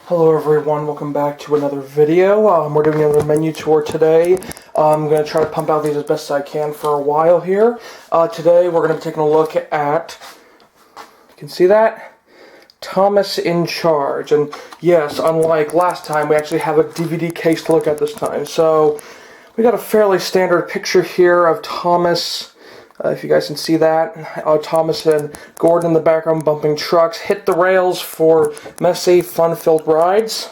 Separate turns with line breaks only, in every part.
Hello everyone, welcome back to another video. We're doing another menu tour today. I'm going to try to pump out these as best as I can for a while here. Today we're going to be taking a look at, you can see that? Thomas in Charge. And yes, unlike last time, we actually have a DVD case to look at this time. So, we got a fairly standard picture here of Thomas. If you guys can see that, Thomas and Gordon in the background bumping trucks, hit the rails for messy, fun-filled rides.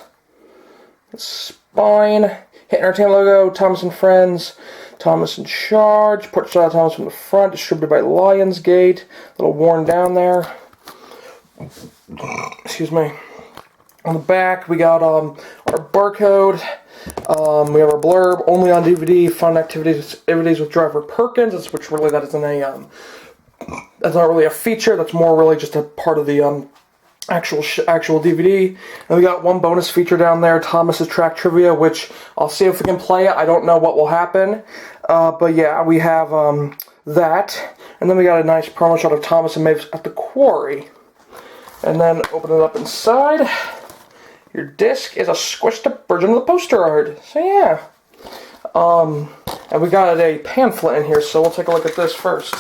Spine, hit entertainment logo, Thomas and Friends, Thomas in Charge, portrait of Thomas from the front, distributed by Lionsgate, a little worn down there. Excuse me. On the back, we got our barcode. We have our blurb, only on DVD, fun activities with Driver Perkins, which really that isn't a, that's not really a feature, that's more really just a part of the actual DVD. And we got one bonus feature down there, Thomas's Track Trivia, which I'll see if we can play it. I don't know what will happen, but yeah, we have that. And then we got a nice promo shot of Thomas and Maeve at the quarry. And then open it up inside. Your disc is a squished up version of the poster art. So yeah. And we got a pamphlet in here, so we'll take a look at this first.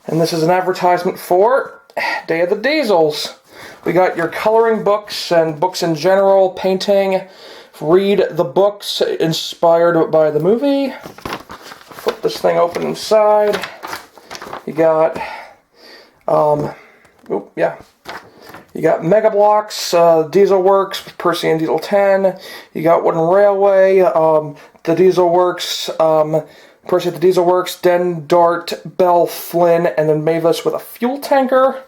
And this is an advertisement for Day of the Diesels. We got your coloring books and books in general, painting. Read the books inspired by the movie. Flip this thing open inside. You got, you got Mega Blocks, Diesel Works with Percy and Diesel 10. You got Wooden Railway, the Diesel Works, Percy at the Diesel Works, Den, Dart, Bell, Flynn, and then Mavis with a fuel tanker.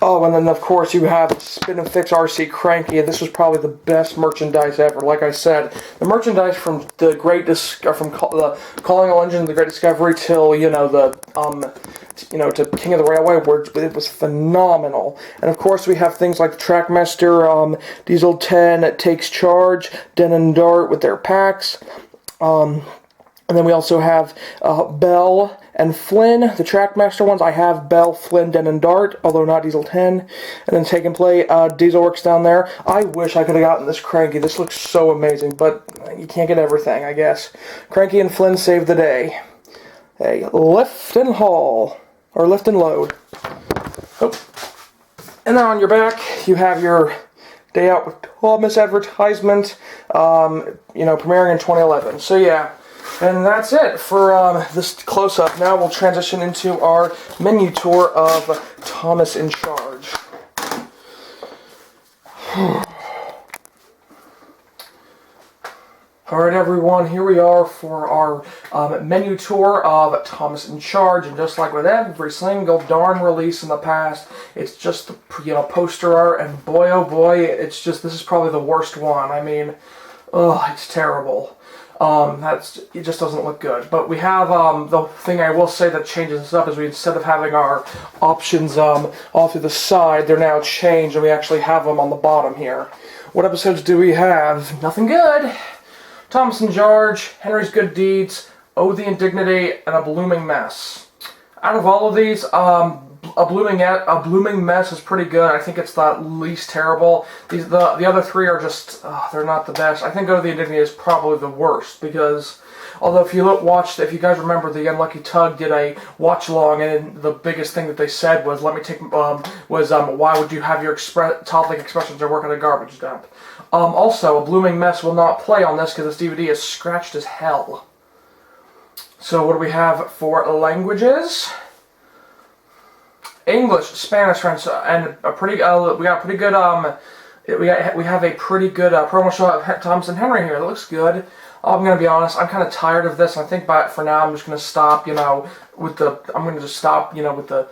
Oh, and then of course you have Spin and Fix RC Cranky. This was probably the best merchandise ever. Like I said, the merchandise from the the Calling All Engines, the Great Discovery, till to King of the Railway, where it was phenomenal. And of course we have things like the Trackmaster, Diesel 10 Takes Charge, Den and Dart with their packs. And then we also have Bell and Flynn, the Trackmaster ones. I have Bell, Flynn, Den, and Dart, although not Diesel 10. And then Take and Play, Diesel Works down there. I wish I could have gotten this Cranky. This looks so amazing, but you can't get everything, I guess. Cranky and Flynn save the day. A lift and haul, or lift and load. Oh. And then on your back, you have your Day Out with Thomas advertisement, premiering in 2011. So yeah. And that's it for this close-up. Now we'll transition into our menu tour of Thomas in Charge. Alright everyone, here we are for our menu tour of Thomas in Charge, and just like with every single darn release in the past, it's just the poster art, and boy oh boy, this is probably the worst one. I mean, it's terrible. It just doesn't look good. But we have, the thing I will say that changes this up is instead of having our options all through the side, they're now changed and we actually have them on the bottom here. What episodes do we have? Nothing good. Thomas in Charge, Henry's Good Deeds, Oh the Indignity, and A Blooming Mess. Out of all of these, A Blooming Mess is pretty good. I think it's the least terrible. The other three are just, they're not the best. I think Go to the Indignity is probably the worst, because although if you guys remember, the Unlucky Tug did a watch-along, and the biggest thing that they said was, why would you have your topic expressions or work at a garbage dump? Also, A Blooming Mess will not play on this because this DVD is scratched as hell. So what do we have for languages? English, Spanish, French, and a pretty. We got a pretty good. We have a pretty good promo shot of Thomas and Henry here. That looks good. I'm gonna be honest. I'm kind of tired of this. I think for now I'm just gonna stop. I'm gonna just stop. With the,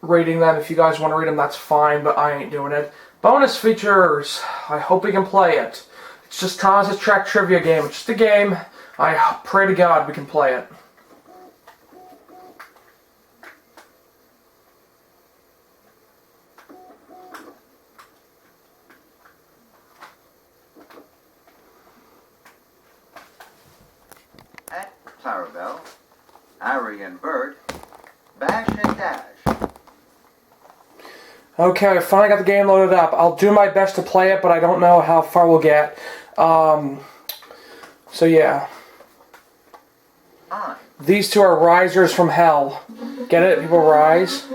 rating them. If you guys want to read them, that's fine. But I ain't doing it. Bonus features. I hope we can play it. It's just Thomas's Track Trivia game. It's just a game. I pray to God we can play it.
At Clarabelle, Harry and Bert bash and dash.
Okay, I finally got the game loaded up. I'll do my best to play it, but I don't know how far we'll get. So yeah. These two are risers from hell. Get it? People rise?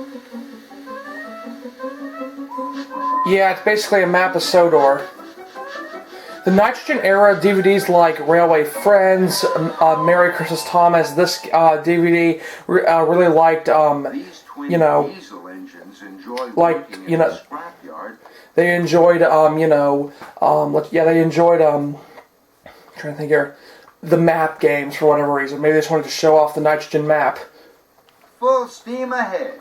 Yeah, it's basically a map of Sodor. The Nitrogen era DVDs like Railway Friends, Merry Christmas Thomas, this DVD really liked, you know, like, you know, they enjoyed, yeah, they enjoyed, I'm trying to think here, the map games for whatever reason. Maybe they just wanted to show off the Nitrogen map.
Full steam ahead.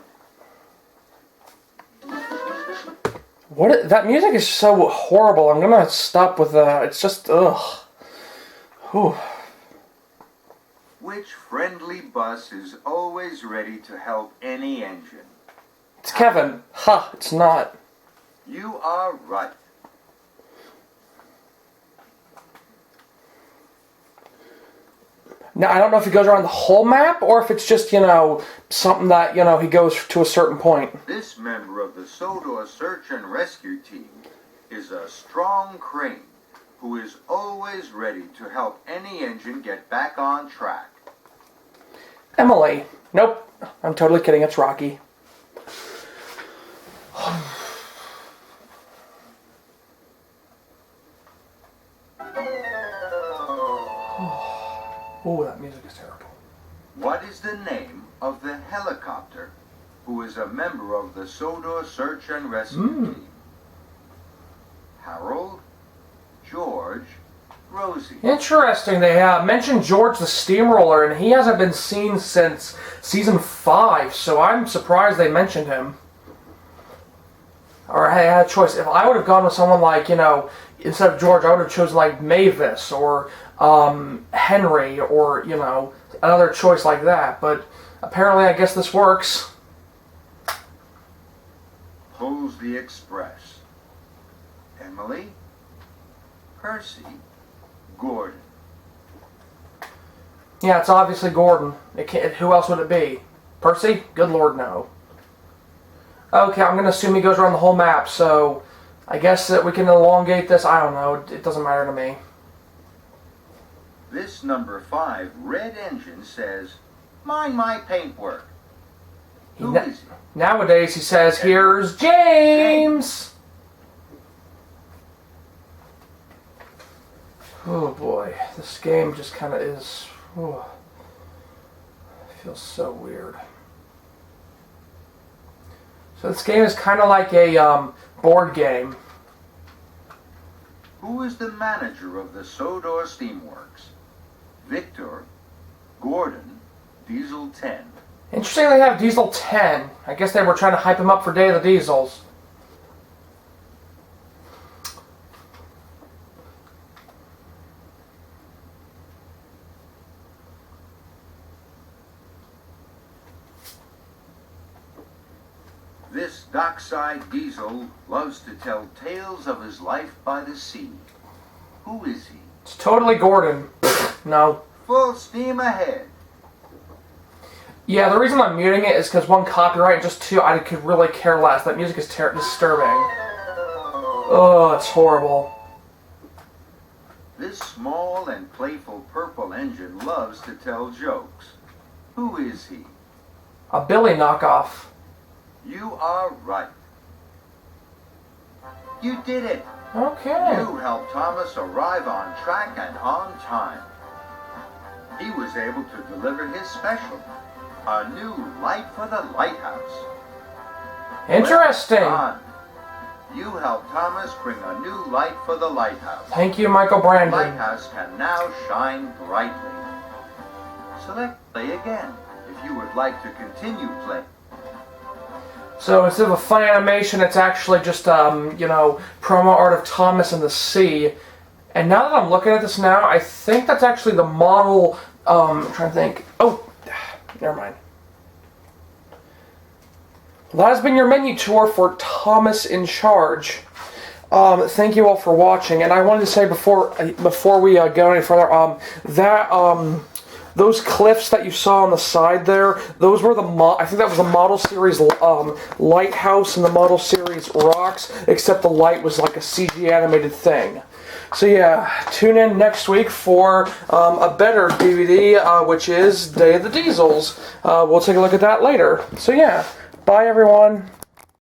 That music is so horrible. I'm gonna stop with it's just, ugh. Whew.
Which friendly bus is always ready to help any engine?
It's Kevin. Ha, it's not.
You are right.
Now, I don't know if he goes around the whole map, or if it's just, you know, something that, you know, he goes to a certain point.
This member of the Sodor Search and Rescue Team is a strong crane who is always ready to help any engine get back on track.
Emily. Nope. I'm totally kidding. It's Rocky. Oh, that music is terrible.
What is the name of the helicopter who is a member of the Sodor Search and Rescue Team? Harold, George, Rosie.
Interesting. They mentioned George the Steamroller, and he hasn't been seen since season 5, so I'm surprised they mentioned him. Or I had a choice. If I would have gone with someone like, you know, instead of George, I would have chosen like Mavis or Henry, or, you know, another choice like that. But apparently, I guess this works.
Pulls the Express. Emily, Percy, Gordon.
Yeah, it's obviously Gordon. Who else would it be? Percy? Good Lord, no. Okay, I'm going to assume he goes around the whole map, so I guess that we can elongate this. I don't know. It doesn't matter to me.
This number 5 red engine says, "Mind my paintwork." Who is it?
Nowadays, he says, "Here's James!" Oh boy, this game just kind of is... Oh, it feels so weird. So this game is kind of like a board game.
Who is the manager of the Sodor Steamworks? Victor, Gordon, Diesel 10.
Interesting they have Diesel 10. I guess they were trying to hype him up for Day of the Diesels.
This dockside diesel loves to tell tales of his life by the sea. Who is he?
It's totally Gordon. No.
Full steam ahead.
Yeah, the reason I'm muting it is because 1, copyright, and just 2, I could really care less. That music is disturbing. Oh, it's horrible.
This small and playful purple engine loves to tell jokes. Who is he?
A Billy knockoff.
You are right. You did it.
Okay.
You helped Thomas arrive on track and on time. He was able to deliver his special, a new light for the lighthouse.
Interesting.
Well done. You helped Thomas bring a new light for the lighthouse.
Thank you, Michael Brandon.
The lighthouse can now shine brightly. Select play again if you would like to continue play.
So instead of a fun animation, it's actually just, you know, promo art of Thomas in the sea. And now that I'm looking at this now, I think that's actually the model, I'm trying to think. Oh, never mind. Well, that has been your menu tour for Thomas in Charge. Thank you all for watching. And I wanted to say before we go any further, that those cliffs that you saw on the side there, those were I think that was the Model Series lighthouse and the Model Series rocks, except the light was like a CG animated thing. So yeah, tune in next week for a better DVD, which is Day of the Diesels. We'll take a look at that later. So yeah, bye everyone.